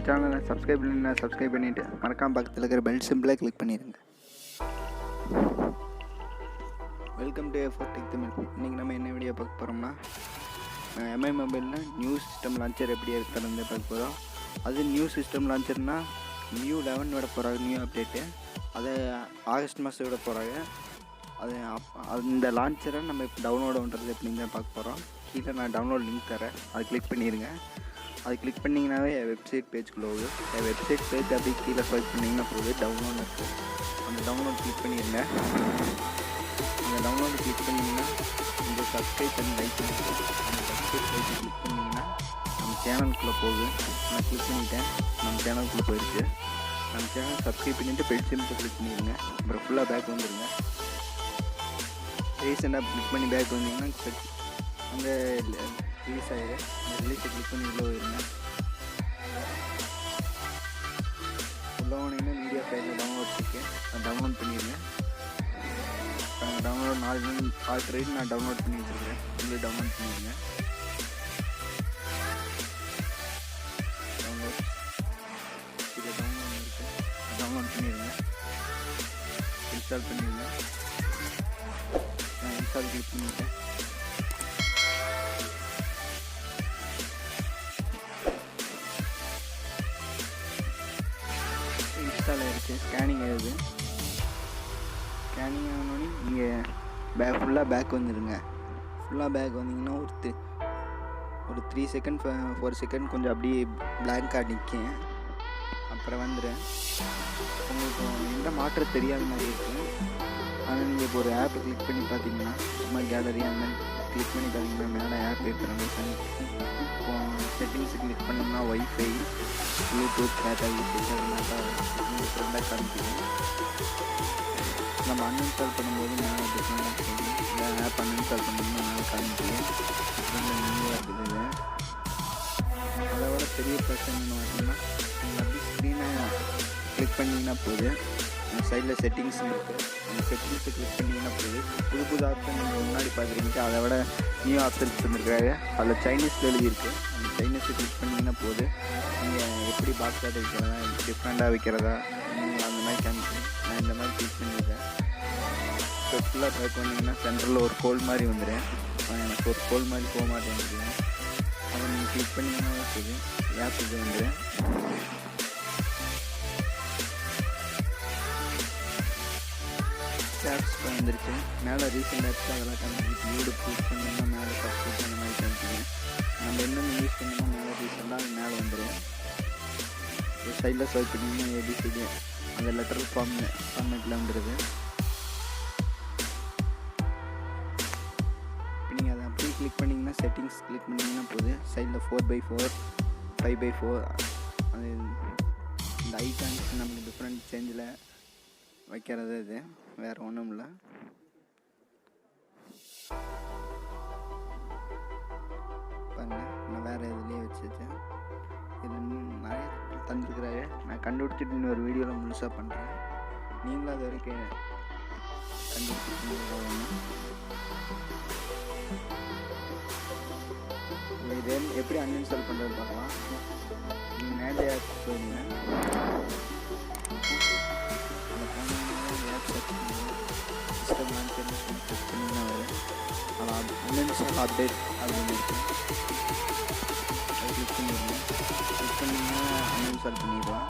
சேனலை சப்ஸ்கிரைப் பண்ணிவிட்டு மறக்காம பக்கத்தில் இருக்கிற பெல் சிம்பிளை கிளிக் பண்ணிடுங்க. Welcome to tech Tamil. இன்றைக்கி நம்ம என்ன வீடியோ பார்க்க போகிறோம்னா, MI மொபைலில் நியூ சிஸ்டம் லான்ச்சர் எப்படி இருக்கிறது பார்க்க போகிறோம். அது நியூ சிஸ்டம் லான்ச்சர்னால் MIUI 11 விட போகிறாங்க, நியூ அப்டேட்டு. அதை ஆகஸ்ட் மாதம் விட போகிறாங்க. அந்த லான்ச்சரை நம்ம இப்போ டவுன்லோட் பண்ணுறது எப்படின்னு தான் பார்க்க போகிறோம். கீழே நான் டவுன்லோட் லிங்க் தரேன், அதை கிளிக் பண்ணிடுங்க. அது கிளிக் பண்ணிங்கனாவே வெப்சைட் பேஜுக்குள்ளே போகுது. வெப்சைட் பேஜ் அப்படியே கீழே ஸ்வைப் பண்ணிங்கன்னா போகுது, டவுன்லோட் இருக்குது. அந்த டவுன்லோட் கிளிக் பண்ணிடுங்க. அந்த டவுன்லோடு கிளிக் பண்ணிங்கன்னா இந்த சப்ஸ்கிரைப் பண்ணி லைக் பண்ணிட்டு அந்த சப்ஸ்கிரைப் பேஜ் கிளிக் பண்ணிங்கன்னா நம்ம சேனலுக்குள்ளே போகுது. நான் கிளிக் பண்ணிவிட்டேன், நம்ம சேனலுக்குள்ளே போயிடுச்சு. நம்ம சேனல் சப்ஸ்கிரைப் பண்ணிவிட்டு பெல் சிம்பிளை கிளிக் பண்ணிடுங்க. அப்புறம் ஃபுல்லாக பேக் வந்துடுங்க. ரீசெண்டாக கிளிக் பண்ணி பேக் வந்தீங்கன்னா அங்கே ரிலீஸ் ஆகிடும். அந்த ரிலீஸை கிளிக் பண்ணி உள்ளே போயிருங்க. உள்ளே போனீங்கன்னா மீடியா ஃபைலில் டவுன்லோட் இருக்குது, அதை டவுன்லோட் பண்ணிடுங்க. டவுன்லோட் ஆல்ரெடி நான் டவுன்லோட் பண்ணி வச்சுருக்கேன், உங்களுக்கு டவுன்லோட் பண்ணிடுங்க. டவுன்லோட் இதில் டவுன்லோட் இருக்குது, டவுன்லோட் பண்ணிடுங்க. இன்ஸ்டால் பண்ணிடுங்க. நான் இன்ஸ்டால் கிளிக் பண்ணிவிட்டேன். இன்ஸ்டால் ஆகிடுச்சு. ஸ்கேனிங் ஆகுது. ஸ்கேனிங் ஆகணுன்னே நீங்கள் ஃபுல்லாக பேக் வந்துடுங்க. ஃபுல்லாக பேக் வந்தீங்கன்னா ஒரு 3 செகண்ட் 4 செகண்ட் கொஞ்சம் அப்படியே பிளாங்காக நிற்கும். அப்புறம் வந்துடும். உங்களுக்கு எந்த மாற்றம் தெரியாத மாதிரி இருக்கும். ஆனால் நீங்கள் இப்போ ஒரு ஆப்பை கிளிக் பண்ணி பார்த்தீங்கன்னா, சும்மா கேலரி அந்த மாதிரி கிளிக் பண்ணி பார்த்தீங்கன்னா மேலே ஆப் இருக்கிறாங்க. இப்போ செட்டிங்ஸ் கிளிக் பண்ணோம்னா ஒய்ஃபை, ப்ளூடூத், டேட்டா யூசேஜ் அதெல்லாம் காமிக்குது. நம்ம அன்இன்ஸ்டால் பண்ணும்போது மேலே டிஃப்ரெண்டாக தெரியும். இல்லை ஆப் அன்இன்ஸ்டால் பண்ணோம்னா மேலே காமிக்குது. நியூவாக இருக்குது. அதை விட பெரிய பிரச்சனை என்ன பார்த்தீங்கன்னா, நீங்கள் அப்படி ஸ்க்ரீனை கிளிக் பண்ணிங்கன்னா போகுது. அந்த சைடில் செட்டிங்ஸ் இருக்குது, அந்த செட்டிங்ஸை கிளிக் பண்ணிங்கன்னா போகுது. புது ஆப்ஷன் நீங்கள் முன்னாடி பார்க்குறீங்க, அதை விட நியூ ஆப்ஷன்ஸ் வந்துருக்காங்க. அதில் சைனீஸில் எழுதியிருக்கு. அந்த சைனீஸை கிளிக் பண்ணிங்கன்னா போகுது. நீங்கள் எப்படி பாக்ஸ் ஆட் வைக்கிறதா, டிஃப்ரெண்ட்டாக வைக்கிறதா, நீங்கள் அந்த மாதிரி காமிக்கணும். நான் இந்த மாதிரி கிளிக் பண்ணியிருக்கேன். இப்போ ஃபுல்லாக பேக் பண்ணிங்கன்னா சென்டரில் ஒரு கோல் மாதிரி வந்துடும். எனக்கு ஒரு கோல் மாதிரி போக மாட்டேங்குது. அதை நீங்கள் கிளிக் பண்ணிங்கன்னா போகுது, ஆப் இது வந்துடும். ஆப்ஸ் வந்துருச்சு. மேலே ரீசெண்ட் ஆப்ஸ் அதெல்லாம் காமிச்சிருக்கு. யூடியூப் யூஸ் பண்ணிங்கன்னா மேலே சப்ஸ்கிரைப் அந்த மாதிரி காமிச்சிங்க. நம்ம என்னென்ன யூஸ் பண்ணோமோ மேலே ரீசெண்டாக அது மேலே வந்துடும். ஒரு சைடில் ஸ்வைப் பண்ணிங்கன்னா ஏபிசிடி அந்த லெட்டர் ஃபார்மேட்டில் வந்துடுது. இப்போ நீங்கள் அதை அப்படியே கிளிக் பண்ணிங்கன்னா செட்டிங்ஸ் கிளிக் பண்ணிங்கன்னா போகுது. சைடில் 4x4 5x4 அது இந்த ஐகான்ஸ் நமக்கு டிஃப்ரெண்ட் சேஞ்சில் வைக்கிறது. இது வேறு ஒன்றும் இல்லை. பாருங்கள், நான் வேறு இதுலேயே வச்சுருக்கேன். இது நிறைய தந்துருக்குறாரு. நான் கண்டுபிடிச்சிட்டு இன்னொரு வீடியோவில் முழுசாக பண்ணுறேன். நீங்களும் அது வரைக்கும் கண்டுபிடிச்சிட்டு இது எப்படி அன்இன்ஸ்டால் பண்ணுறது பார்க்கலாம். நீங்கள் நேரடி ஆப் போயிருங்க. சிஸ்டம் லான்ச்சர் செக் பண்ணிங்கன்னா வரும். ஆனால் அன்இன்ஸ்டால் அப்டேட் அப்படின்னு இருக்கும். அது கிளிக் பண்ணிடுங்க. கிளிக் பண்ணிங்கன்னா அன்இன்ஸ்டால் பண்ணிடலாம்.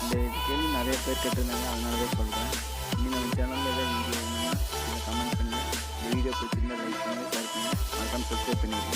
இந்த கேள்வி நிறைய பேர் கேட்டிருந்தாங்க, அதனால தான் சொல்கிறேன். நீங்கள் நம்ம சேனலில் ஏதாவது வீடியோ வேணும்னா இதை கமெண்ட் பண்ணுங்கள். இந்த வீடியோ பிடிச்சிருந்தா லைக் பண்ணுங்கள், ஷேர் பண்ணுங்கள், மறக்காம சப்ஸ்கிரைப் பண்ணிடுங்க.